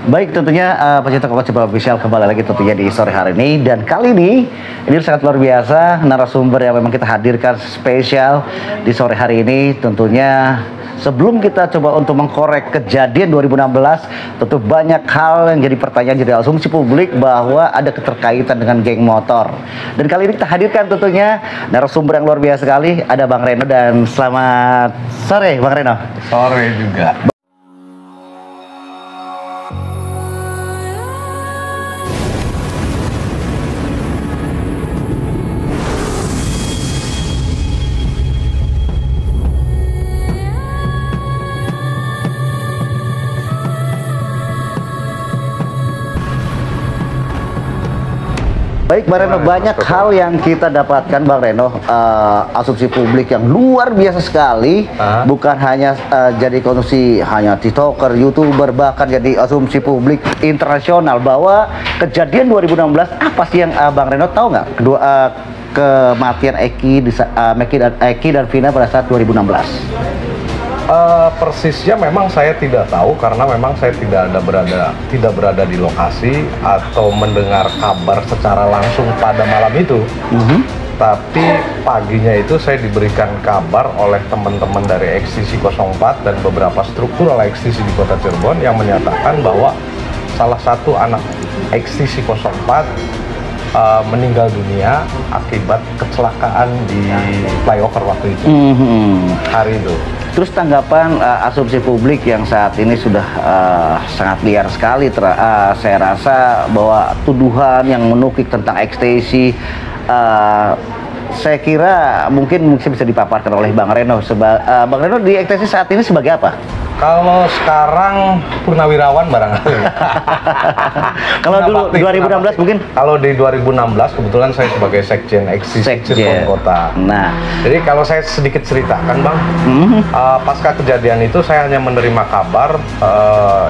Baik, tentunya pecinta Coach Bola Official kembali lagi tentunya di sore hari ini, dan kali ini sangat luar biasa narasumber yang memang kita hadirkan spesial di sore hari ini. Tentunya sebelum kita coba untuk mengkorek kejadian 2016, tentu banyak hal yang jadi pertanyaan, jadi asumsi publik bahwa ada keterkaitan dengan geng motor. Dan kali ini kita hadirkan tentunya narasumber yang luar biasa sekali, ada Bang Reno, dan selamat sore Bang Reno. Sore juga. Baik Bang Reno, banyak hal yang kita dapatkan Bang Reno, asumsi publik yang luar biasa sekali, bukan hanya jadi konsumsi hanya TikToker, YouTuber, bahkan jadi asumsi publik internasional bahwa kejadian 2016 apa sih yang Bang Reno tahu nggak? Kedua kematian Eki dan Vina pada saat 2016. Persisnya memang saya tidak tahu karena memang saya tidak berada di lokasi atau mendengar kabar secara langsung pada malam itu. Tapi paginya itu saya diberikan kabar oleh teman-teman dari XTC 04 dan beberapa struktural XTC di Kota Cirebon yang menyatakan bahwa salah satu anak XTC 04 meninggal dunia akibat kecelakaan di flyover waktu itu, hari itu. Terus tanggapan asumsi publik yang saat ini sudah sangat liar sekali, saya rasa bahwa tuduhan yang menukik tentang ekstasi, saya kira mungkin bisa dipaparkan oleh Bang Reno. Bang Reno di ekstasi saat ini sebagai apa? Kalau sekarang purnawirawan barangkali. Kalau dulu 2016 mungkin? Kalau di 2016 kebetulan saya sebagai Sekjen XTC Cirebon Kota. Nah, jadi kalau saya sedikit ceritakan Bang, pasca kejadian itu saya hanya menerima kabar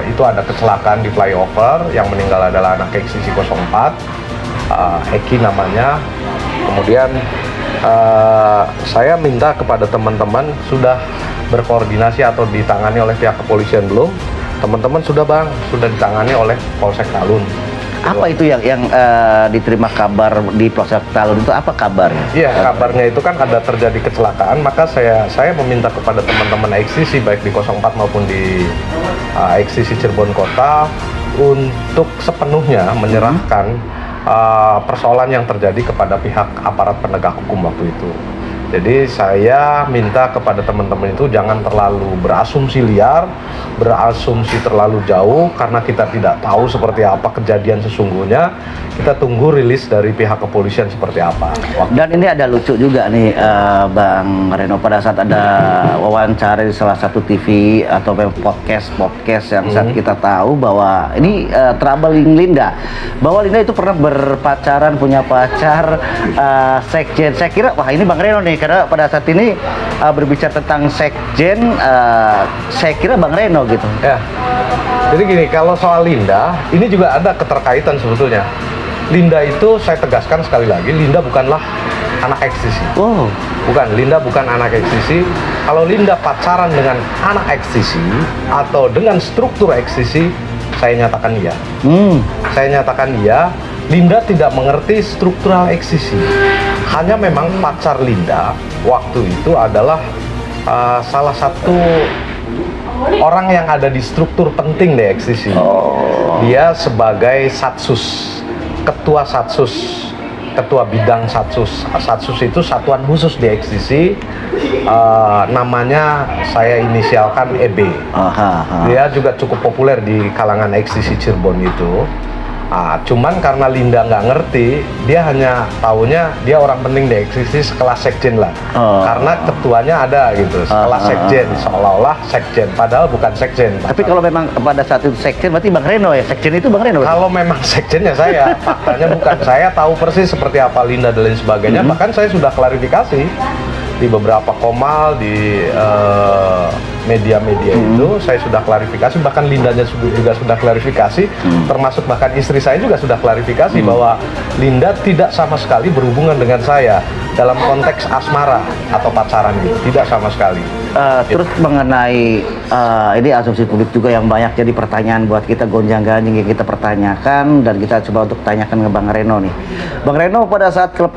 itu ada kecelakaan di flyover, yang meninggal adalah anak XTC 04, Eki namanya. Kemudian saya minta kepada teman-teman, sudah berkoordinasi atau ditangani oleh pihak kepolisian belum? Teman-teman sudah Bang, sudah ditangani oleh Polsek Talun. Apa itu yang diterima kabar di Polsek Talun itu, apa kabarnya? Iya, kabarnya itu kan ada terjadi kecelakaan, maka saya meminta kepada teman-teman XTC baik di 04 maupun di XTC Cirebon Kota untuk sepenuhnya menyerahkan persoalan yang terjadi kepada pihak aparat penegak hukum waktu itu. Jadi saya minta kepada teman-teman itu jangan terlalu berasumsi liar, berasumsi terlalu jauh, karena kita tidak tahu seperti apa kejadian sesungguhnya. Kita tunggu rilis dari pihak kepolisian seperti apa. Dan ini ada lucu juga nih Bang Reno, pada saat ada wawancara di salah satu TV atau podcast yang saat kita tahu bahwa ini troubling Linda, bahwa Linda itu pernah berpacaran, punya pacar sekjen. Saya kira wah ini Bang Reno nih, karena pada saat ini berbicara tentang sekjen, saya kira Bang Reno gitu. Ya. Jadi gini, kalau soal Linda, ini juga ada keterkaitan sebetulnya. Linda itu saya tegaskan sekali lagi, Linda bukanlah anak XTC. Oh, bukan, Linda bukan anak XTC. Kalau Linda pacaran dengan anak XTC atau dengan struktur XTC, saya nyatakan iya. Saya nyatakan iya. Linda tidak mengerti struktural XTC. Hanya memang pacar Linda waktu itu adalah salah satu orang yang ada di struktur penting di XTC. Dia sebagai Satsus, ketua Satsus, ketua bidang Satsus. Satsus itu satuan khusus di XTC, namanya saya inisialkan EB. Dia juga cukup populer di kalangan XTC Cirebon itu. Cuman karena Linda nggak ngerti, dia hanya taunya dia orang penting di XTC sekelas sekjen lah. Karena ketuanya ada gitu, sekelas sekjen, seolah-olah sekjen, padahal bukan sekjen. Tapi kalau memang pada saat itu sekjen, berarti Bang Reno ya? Sekjen itu Bang Reno? Kalau memang sekjennya saya, faktanya bukan. Saya tahu persis seperti apa Linda dan lain sebagainya. Bahkan saya sudah klarifikasi di beberapa komal, di media-media itu saya sudah klarifikasi, bahkan Lindanya juga sudah klarifikasi, termasuk bahkan istri saya juga sudah klarifikasi bahwa Linda tidak sama sekali berhubungan dengan saya. dalam konteks asmara atau pacaran gitu, tidak sama sekali. Terus mengenai ini asumsi publik juga yang banyak jadi pertanyaan buat kita, gonjang-ganjing yang kita pertanyakan, dan kita coba untuk tanyakan ke Bang Reno nih. Bang Reno, pada saat klub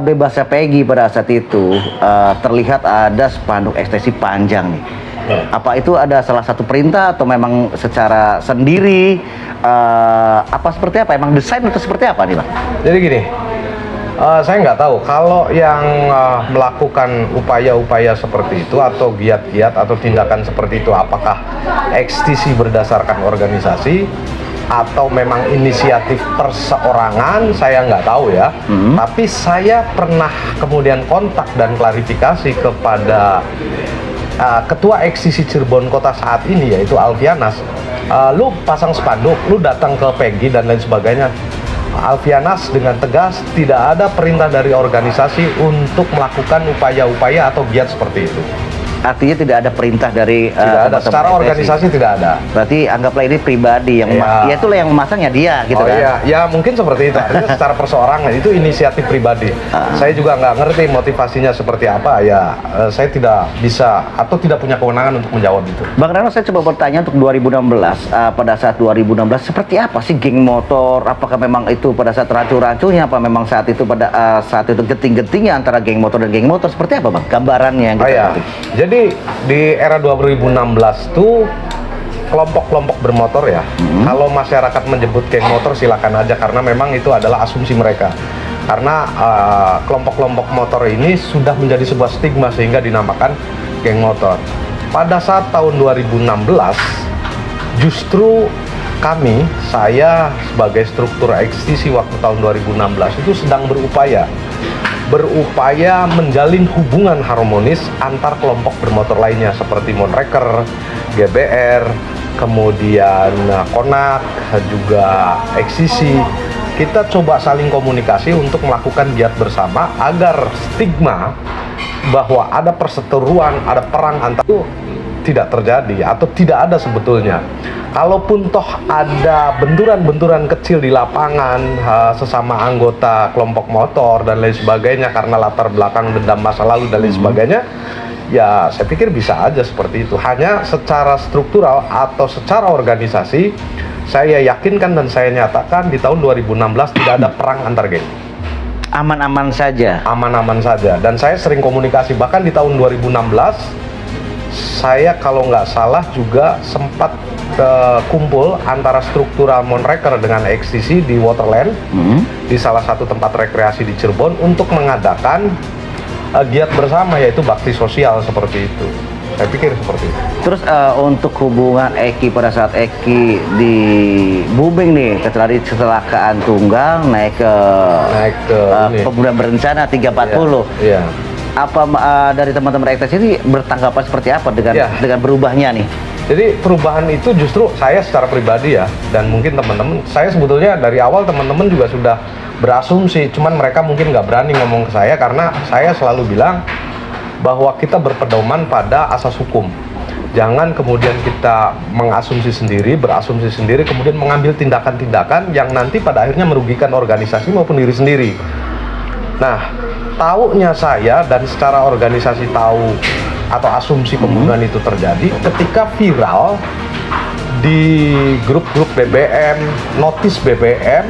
bebasnya Peggy pada saat itu terlihat ada spanduk ekstasi panjang nih. Apa itu ada salah satu perintah atau memang secara sendiri? Apa seperti apa? Emang desain atau seperti apa nih, Bang? Jadi gini, saya nggak tahu kalau yang melakukan upaya-upaya seperti itu atau giat-giat atau tindakan seperti itu apakah ekstisi berdasarkan organisasi atau memang inisiatif perseorangan, saya nggak tahu ya. Tapi saya pernah kemudian kontak dan klarifikasi kepada Ketua Eksisi Cirebon Kota saat ini, yaitu Alfianas. Lu pasang spanduk, lu datang ke Peggy dan lain sebagainya. Alfianas dengan tegas, tidak ada perintah dari organisasi untuk melakukan upaya-upaya atau giat seperti itu. Artinya tidak ada perintah dari tidak ada, secara organisasi tidak ada. Berarti anggaplah ini pribadi yang ya itulah yang memasangnya dia gitu kan. Iya, ya mungkin seperti itu. Artinya secara perseorangan itu inisiatif pribadi. Saya juga nggak ngerti motivasinya seperti apa ya. Saya tidak bisa atau tidak punya kewenangan untuk menjawab itu. Bang Reno, saya coba bertanya untuk 2016. Pada saat 2016 seperti apa sih geng motor? Apakah memang itu pada saat rancu-rancunya? Apa memang saat itu pada saat itu genting-gentingnya antara geng motor dan geng motor? Seperti apa, Bang? Gambarannya yang kita ngerti. Jadi di era 2016 tuh kelompok-kelompok bermotor ya. Kalau masyarakat menyebut geng motor silakan aja, karena memang itu adalah asumsi mereka. Karena kelompok-kelompok motor ini sudah menjadi sebuah stigma sehingga dinamakan geng motor. Pada saat tahun 2016 justru kami, saya sebagai struktur ekstisi waktu tahun 2016 itu sedang berupaya menjalin hubungan harmonis antar kelompok bermotor lainnya seperti Monreker, GBR, kemudian Konak, juga Eksisi. Kita coba saling komunikasi untuk melakukan giat bersama agar stigma bahwa ada perseteruan, ada perang antar itu tidak terjadi atau tidak ada sebetulnya. Kalaupun toh ada benturan-benturan kecil di lapangan sesama anggota kelompok motor dan lain sebagainya karena latar belakang dendam masa lalu dan lain sebagainya, ya saya pikir bisa aja seperti itu. Hanya secara struktural atau secara organisasi, saya yakinkan dan saya nyatakan di tahun 2016 tidak ada perang antar geng. Aman-aman saja. Aman-aman saja. Dan saya sering komunikasi, bahkan di tahun 2016 saya kalau nggak salah juga sempat kumpul antara struktural Monreker dengan Eksisi di Waterland, di salah satu tempat rekreasi di Cirebon untuk mengadakan giat bersama, yaitu bakti sosial seperti itu. Saya pikir seperti itu. Terus untuk hubungan Eki pada saat Eki di Bubeng nih, kecelakaan tunggal naik ke pembunuhan berencana 340. Iya. Apa dari teman-teman ekstasi ini bertanggapan seperti apa dengan berubahnya nih? Jadi perubahan itu justru saya secara pribadi ya, dan mungkin teman-teman, saya sebetulnya dari awal teman-teman juga sudah berasumsi, cuman mereka mungkin nggak berani ngomong ke saya karena saya selalu bilang bahwa kita berpedoman pada asas hukum. Jangan kemudian kita mengasumsi sendiri, berasumsi sendiri, kemudian mengambil tindakan-tindakan yang nanti pada akhirnya merugikan organisasi maupun diri sendiri. Nah, taunya saya dan secara organisasi tahu atau asumsi pembunuhan itu terjadi ketika viral di grup-grup BBM, notis BBM.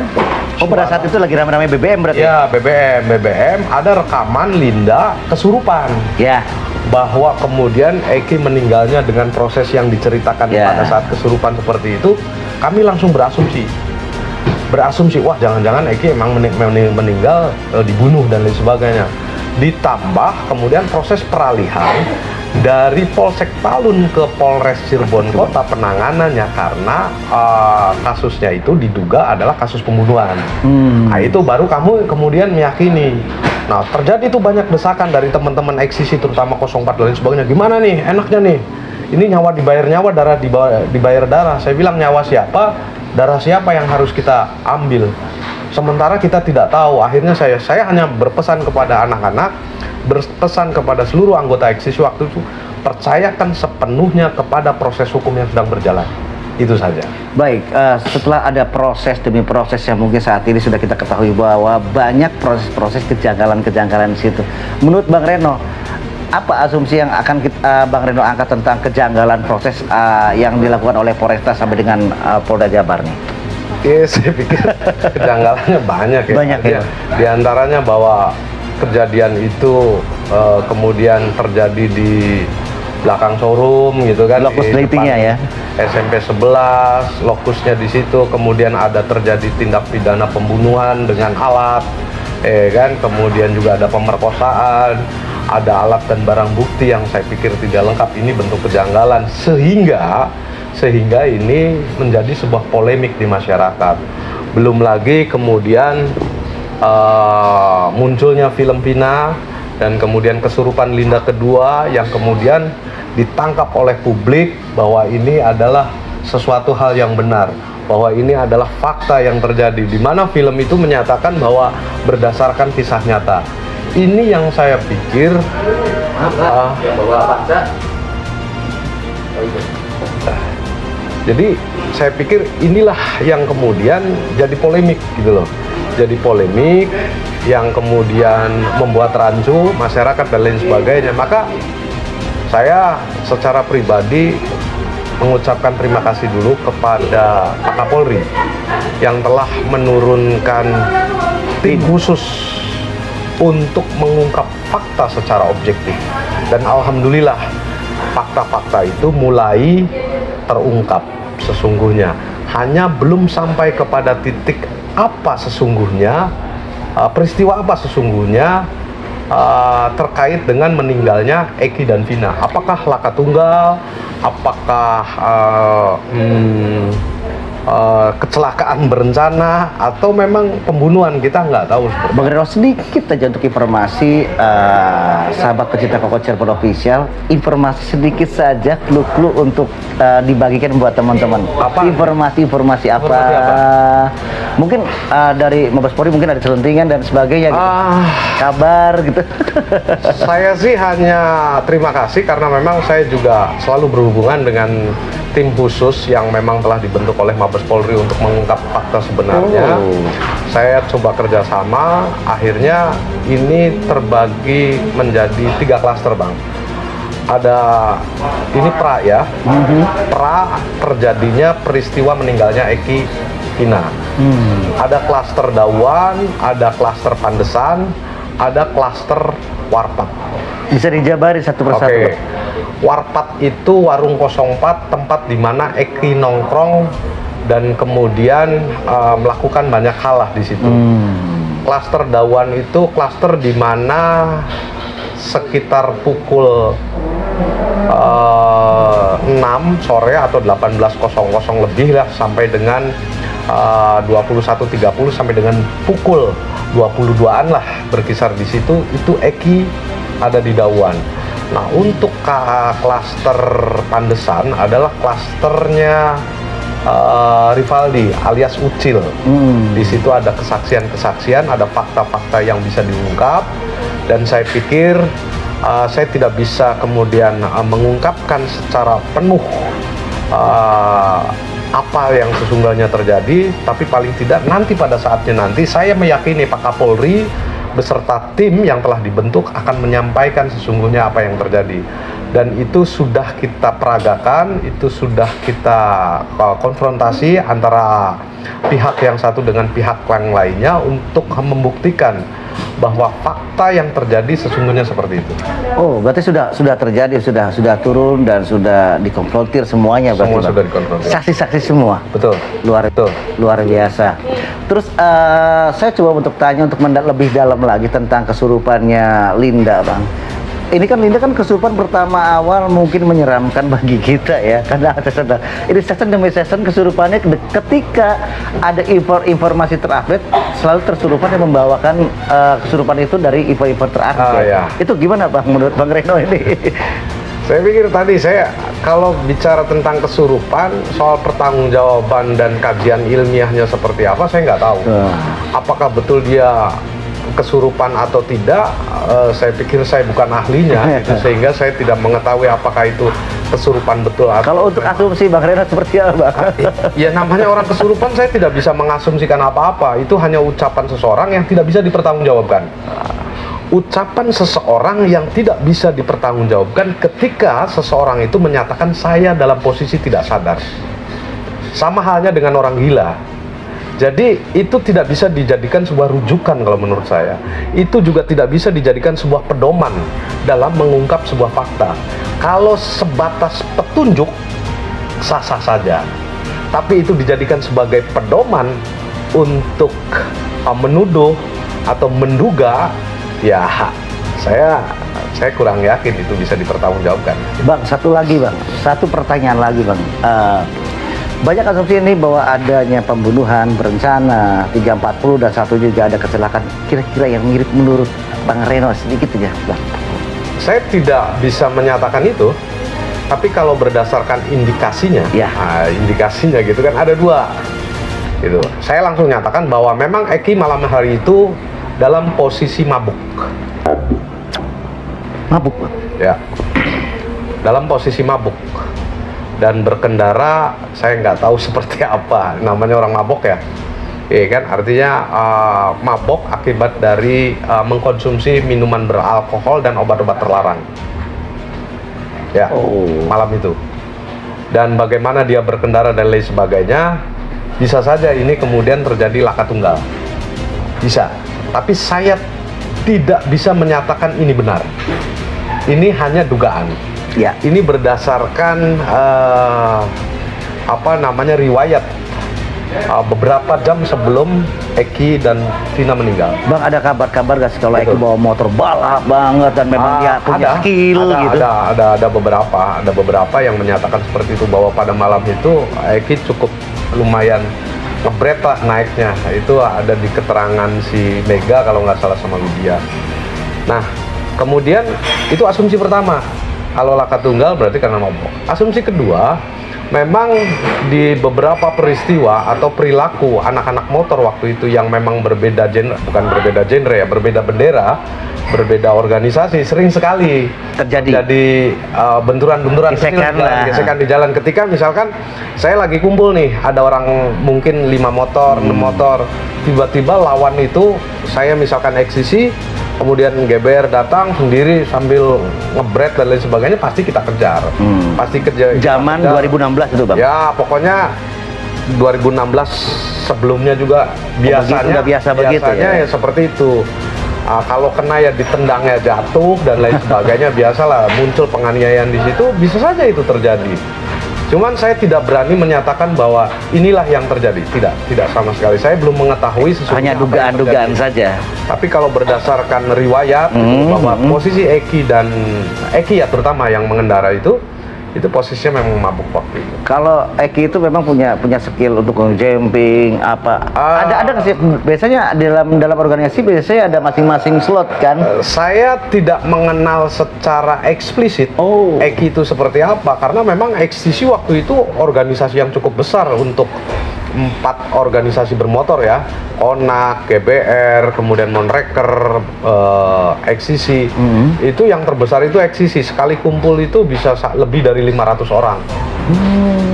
Oh, pada saat itu lagi rame-rame BBM berarti? Ya, BBM ada rekaman Linda kesurupan. Ya. Bahwa kemudian Eki meninggalnya dengan proses yang diceritakan pada saat kesurupan seperti itu, kami langsung berasumsi, wah jangan-jangan Eki emang meninggal dibunuh dan lain sebagainya. Ditambah kemudian proses peralihan dari Polsek Talun ke Polres Cirebon Kota penanganannya karena kasusnya itu diduga adalah kasus pembunuhan. Nah, itu baru kamu kemudian meyakini. Nah, terjadi tuh banyak desakan dari teman-teman Eksisi terutama 04 dan lain sebagainya. Gimana nih enaknya nih? Ini nyawa dibayar nyawa, darah dibayar darah. Saya bilang nyawa siapa, darah siapa yang harus kita ambil. Sementara kita tidak tahu. Akhirnya saya hanya berpesan kepada anak-anak, berpesan kepada seluruh anggota Eksisi waktu itu, percayakan sepenuhnya kepada proses hukum yang sedang berjalan. Itu saja. Baik, setelah ada proses demi proses yang mungkin saat ini sudah kita ketahui bahwa banyak proses-proses kejanggalan-kejanggalan di situ. Menurut Bang Reno, apa asumsi yang akan Bang Reno angkat tentang kejanggalan proses yang dilakukan oleh Polresta sampai dengan Polda Jabar nih? Saya pikir kejanggalannya banyak ya. Banyak ya. Di antaranya bahwa kejadian itu kemudian terjadi di belakang showroom gitu kan, lokus lightingnya ya, SMP 11, lokusnya di situ, kemudian ada terjadi tindak pidana pembunuhan dengan alat, kan, kemudian juga ada pemerkosaan, ada alat dan barang bukti yang saya pikir tidak lengkap. Ini bentuk kejanggalan sehingga ini menjadi sebuah polemik di masyarakat. Belum lagi kemudian munculnya film Vina dan kemudian kesurupan Linda kedua yang kemudian ditangkap oleh publik bahwa ini adalah sesuatu hal yang benar, bahwa ini adalah fakta yang terjadi, di mana film itu menyatakan bahwa berdasarkan kisah nyata. Ini yang saya pikir jadi saya pikir inilah yang kemudian jadi polemik gitu loh, jadi polemik yang kemudian membuat rancu masyarakat dan lain sebagainya. Maka saya secara pribadi mengucapkan terima kasih dulu kepada Pak Kapolri yang telah menurunkan tim khusus untuk mengungkap fakta secara objektif, dan alhamdulillah fakta-fakta itu mulai terungkap sesungguhnya. Hanya belum sampai kepada titik apa sesungguhnya, peristiwa apa sesungguhnya terkait dengan meninggalnya Eki dan Vina. Apakah laka tunggal, apakah kecelakaan berencana, atau memang pembunuhan, kita nggak tahu. Bang Reno, sedikit aja untuk informasi sahabat pecinta Koko Cirebon Official, informasi sedikit saja, clue-clue untuk dibagikan buat teman-teman. Informasi apa? Mungkin dari Mabes Polri mungkin ada selentingan dan sebagainya gitu. Kabar gitu. Saya sih hanya terima kasih karena memang saya juga selalu berhubungan dengan tim khusus yang memang telah dibentuk oleh Mabes Polri untuk mengungkap fakta sebenarnya. Saya coba kerjasama, akhirnya ini terbagi menjadi 3 klaster, Bang. Ada ini pra ya, pra terjadinya peristiwa meninggalnya Eki Vina. Ada klaster Dawan, ada klaster Pandesan, ada klaster Warpat. Bisa dijabari satu persatu. Oke. Warpat itu warung 04, tempat di mana Eki nongkrong dan kemudian melakukan banyak hal lah di situ. Klaster Dawan itu klaster di mana sekitar pukul 6 sore atau 18.00 lebih lah sampai dengan 21.30 sampai dengan pukul 22-an lah berkisar di situ, itu Eki ada di Dawan. Nah, untuk klaster Pandesan adalah klasternya Rivaldi alias Ucil. Di situ ada kesaksian-kesaksian, ada fakta-fakta yang bisa diungkap, dan saya pikir saya tidak bisa kemudian mengungkapkan secara penuh apa yang sesungguhnya terjadi, tapi paling tidak nanti pada saatnya nanti saya meyakini Pak Kapolri beserta tim yang telah dibentuk akan menyampaikan sesungguhnya apa yang terjadi, dan itu sudah kita peragakan, itu sudah kita konfrontasi antara pihak yang satu dengan pihak yang lainnya untuk membuktikan bahwa fakta yang terjadi sesungguhnya seperti itu. Oh, berarti sudah terjadi, sudah turun dan sudah dikonfrontir semuanya berarti. Semua sudah dikonfrontir. Saksi-saksi semua. Betul. Luar biasa. Terus saya coba untuk tanya untuk lebih dalam lagi tentang kesurupannya Linda, Bang. Ini kan Linda kan kesurupan pertama awal mungkin menyeramkan bagi kita ya, karena ini season demi season kesurupannya ketika ada informasi terupdate selalu tersurupan yang membawakan kesurupan itu dari info-info terupdate. Ya. Itu gimana Bang menurut Bang Reno ini? Saya pikir tadi kalau bicara tentang kesurupan, soal pertanggungjawaban dan kajian ilmiahnya seperti apa, saya nggak tahu. Apakah betul dia kesurupan atau tidak, saya pikir saya bukan ahlinya, gitu, sehingga saya tidak mengetahui apakah itu kesurupan betul atau Kalau untuk asumsi Bang Reno seperti apa, Bang? Ya namanya orang kesurupan, saya tidak bisa mengasumsikan apa-apa. Itu hanya ucapan seseorang yang tidak bisa dipertanggungjawabkan. Ucapan seseorang yang tidak bisa dipertanggungjawabkan ketika seseorang itu menyatakan saya dalam posisi tidak sadar. Sama halnya dengan orang gila. Jadi itu tidak bisa dijadikan sebuah rujukan kalau menurut saya. Itu juga tidak bisa dijadikan sebuah pedoman dalam mengungkap sebuah fakta. Kalau sebatas petunjuk, sah-sah saja. Tapi itu dijadikan sebagai pedoman untuk menuduh atau menduga, ya saya kurang yakin itu bisa dipertanggungjawabkan. Bang, satu lagi Bang, satu pertanyaan lagi Bang. Banyak asumsi ini bahwa adanya pembunuhan berencana 340 dan satu juga ada kecelakaan. Kira-kira yang mirip menurut Bang Reno sedikit aja, Bang. Saya tidak bisa menyatakan itu, tapi kalau berdasarkan indikasinya, ya. Indikasinya gitu kan ada dua. Gitu. Saya langsung nyatakan bahwa memang Eki malam hari itu dalam posisi mabuk. Mabuk, Bang? Ya, dalam posisi mabuk. Dan berkendara, saya nggak tahu seperti apa, namanya orang mabok ya. Iya kan, artinya mabok akibat dari mengkonsumsi minuman beralkohol dan obat-obat terlarang. Ya, malam itu. Dan bagaimana dia berkendara dan lain sebagainya, bisa saja ini kemudian terjadi laka tunggal. Bisa, tapi saya tidak bisa menyatakan ini benar. Ini hanya dugaan. Ya. Ini berdasarkan riwayat beberapa jam sebelum Eki dan Vina meninggal. Bang, ada kabar-kabar gak sih kalau Eki bawa motor balap banget dan memang dia punya skill gitu? Ada beberapa yang menyatakan seperti itu, bahwa pada malam itu Eki cukup lumayan ngebret lah naiknya. Itu ada di keterangan si Mega kalau nggak salah sama Lydia. Nah, kemudian itu asumsi pertama. Kalau laka tunggal berarti karena mabok. Asumsi kedua, memang di beberapa peristiwa atau perilaku anak-anak motor waktu itu yang memang berbeda genre, bukan berbeda genre ya, berbeda bendera, berbeda organisasi, sering sekali terjadi benturan-benturan gesekan di jalan. Ketika misalkan saya lagi kumpul nih, ada orang mungkin 5 motor, 6 motor, tiba-tiba lawan itu saya misalkan eksisi, kemudian GBR datang sendiri sambil ngebret dan lain sebagainya, pasti kita kejar. Pasti kejar. Zaman 2016 itu, Bang? Ya, pokoknya 2016 sebelumnya juga biasanya begitu ya seperti itu. Kalau kena ya ditendangnya jatuh dan lain sebagainya, biasalah muncul penganiayaan di situ, bisa saja itu terjadi. Cuman saya tidak berani menyatakan bahwa inilah yang terjadi. Tidak sama sekali. Saya belum mengetahui sesungguhnya. Hanya dugaan-dugaan saja. Tapi kalau berdasarkan riwayat bahwa posisi Eki dan Eki ya terutama yang mengendara itu posisinya memang mabuk waktu itu. Kalau Eki itu memang punya skill untuk jumping apa? Ada nggak sih? Biasanya dalam organisasi biasanya ada masing-masing slot kan? Saya tidak mengenal secara eksplisit Eki itu seperti apa, karena memang eksisi waktu itu organisasi yang cukup besar untuk 4 organisasi bermotor ya, Onak, GBR, kemudian Monreker, eksisi. Itu yang terbesar itu eksisi, sekali kumpul itu bisa lebih dari 500 orang.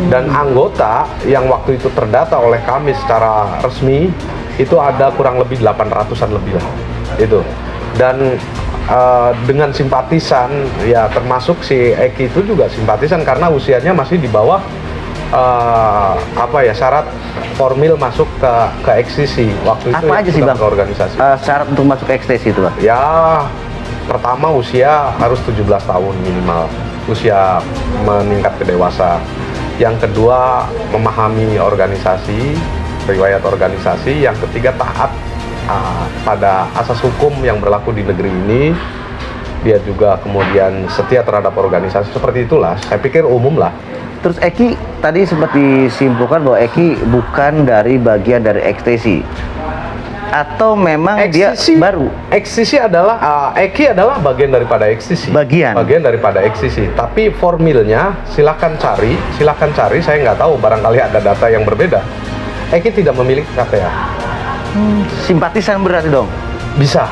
Dan anggota yang waktu itu terdata oleh kami secara resmi itu ada kurang lebih 800-an lebih lah itu. Dan dengan simpatisan ya, termasuk si Eki itu juga simpatisan karena usianya masih di bawah syarat formil masuk ke eksisi waktu itu. Apa aja sih, Bang, organisasi syarat untuk masuk ke eksisi itu, Bang? Ya, pertama usia harus 17 tahun minimal, usia meningkat ke dewasa. Yang kedua, memahami organisasi, riwayat organisasi. Yang ketiga, taat pada asas hukum yang berlaku di negeri ini. Dia juga kemudian setia terhadap organisasi. Seperti itulah, saya pikir umum lah. Terus Eki tadi sempat disimpulkan bahwa Eki bukan dari bagian dari ekstasi, atau memang eksisi, dia baru? Eksisi adalah Eki adalah bagian daripada eksisi. Bagian daripada eksisi. Tapi formilnya silakan cari. Saya nggak tahu, barangkali ada data yang berbeda. Eki tidak memiliki KTA. Simpatisan berarti dong? Bisa.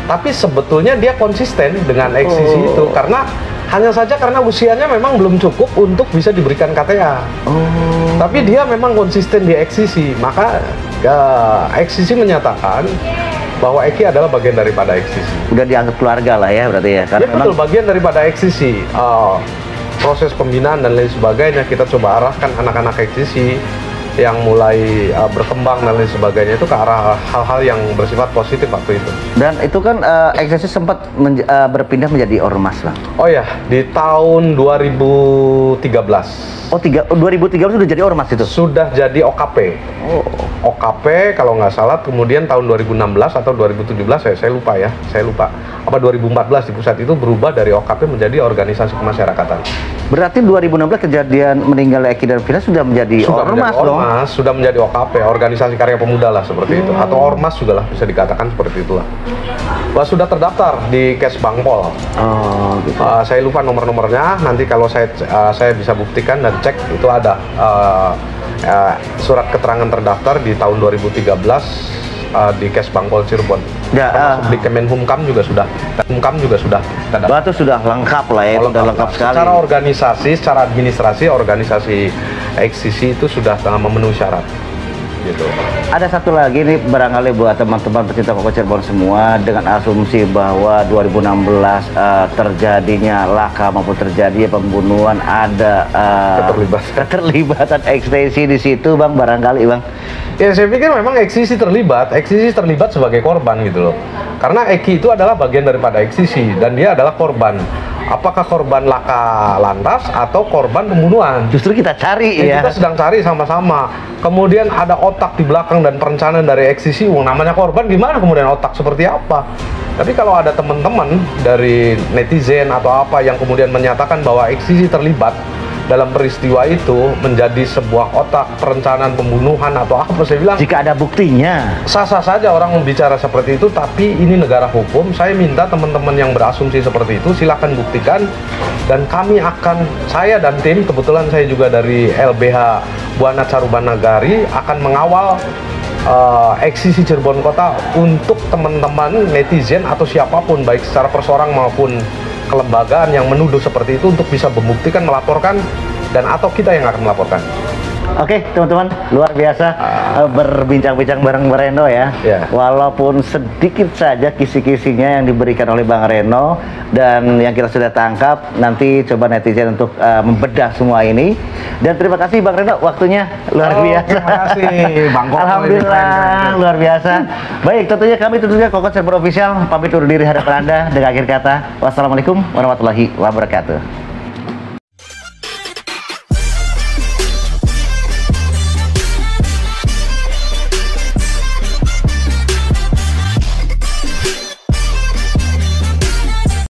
Tapi sebetulnya dia konsisten dengan eksisi itu karena hanya saja karena usianya memang belum cukup untuk bisa diberikan KTA. Tapi dia memang konsisten di eksisi, maka eksisi menyatakan bahwa Eki adalah bagian daripada eksisi. Udah dianggap keluarga lah ya berarti ya. Karena Betul, bagian daripada eksisi. Proses pembinaan dan lain sebagainya kita coba arahkan anak-anak eksisi yang mulai berkembang dan lain sebagainya itu ke arah hal-hal yang bersifat positif waktu itu. Dan itu kan eksisi sempat berpindah menjadi ormas, Bang. Oh ya, di tahun 2013. Oh, 2013 sudah jadi ormas itu? Sudah jadi OKP. OKP kalau nggak salah, kemudian tahun 2016 atau 2017 saya lupa ya, saya lupa. Apa 2014 di pusat itu berubah dari OKP menjadi organisasi kemasyarakatan. Berarti 2016 kejadian meninggal Eki dan Vina sudah menjadi ormas dong? Sudah menjadi OKP, organisasi karya pemuda lah seperti itu, atau ormas juga lah bisa dikatakan seperti itulah. Wah, sudah terdaftar di Kes Bangpol. Gitu. Saya lupa nomor-nomornya, nanti kalau saya bisa buktikan dan cek itu ada surat keterangan terdaftar di tahun 2013 di Kes Bangpol Cirebon. Ya, di Kemenhumkam juga sudah. Humkam juga sudah. Itu sudah lengkap lah ya, sudah lengkap sekali. Secara organisasi, secara administrasi, organisasi eksisi itu sudah memenuhi syarat. Gitu. Ada satu lagi nih barangkali buat teman-teman pecinta Koko Cirebon semua, dengan asumsi bahwa 2016 terjadinya laka maupun terjadi pembunuhan, ada keterlibatan ekspresi di situ, Bang, barangkali, Bang. Ya, saya pikir memang eksisi terlibat sebagai korban gitu loh. Karena Eki itu adalah bagian daripada eksisi dan dia adalah korban. Apakah korban laka lantas atau korban pembunuhan? Justru kita cari ya. Kita sedang cari sama-sama. Kemudian ada otak di belakang dan perencanaan dari eksisi. Namanya korban gimana kemudian otak seperti apa? Tapi kalau ada teman-teman dari netizen atau apa yang kemudian menyatakan bahwa eksisi terlibat dalam peristiwa itu menjadi sebuah otak perencanaan pembunuhan atau apa, saya bilang jika ada buktinya sah-sah saja orang membicara seperti itu, tapi ini negara hukum. Saya minta teman-teman yang berasumsi seperti itu silakan buktikan, dan kami akan, saya dan tim, kebetulan saya juga dari LBH Buana Caruban Nagari, akan mengawal eksisi Cirebon Kota untuk teman-teman netizen atau siapapun baik secara perseorang maupun kelembagaan yang menuduh seperti itu untuk bisa membuktikan, melaporkan, dan atau kita yang akan melaporkan. Oke, teman-teman, luar biasa berbincang-bincang bareng Bang Reno ya. Walaupun sedikit saja kisi-kisinya yang diberikan oleh Bang Reno dan yang kita sudah tangkap, nanti coba netizen untuk membedah semua ini. Dan terima kasih Bang Reno, waktunya luar biasa. Terima kasih Bang Koko. Alhamdulillah, luar biasa. Baik, tentunya Koko Cirebon Official pamit undur diri hadapan Anda dengan akhir kata, wassalamualaikum warahmatullahi wabarakatuh.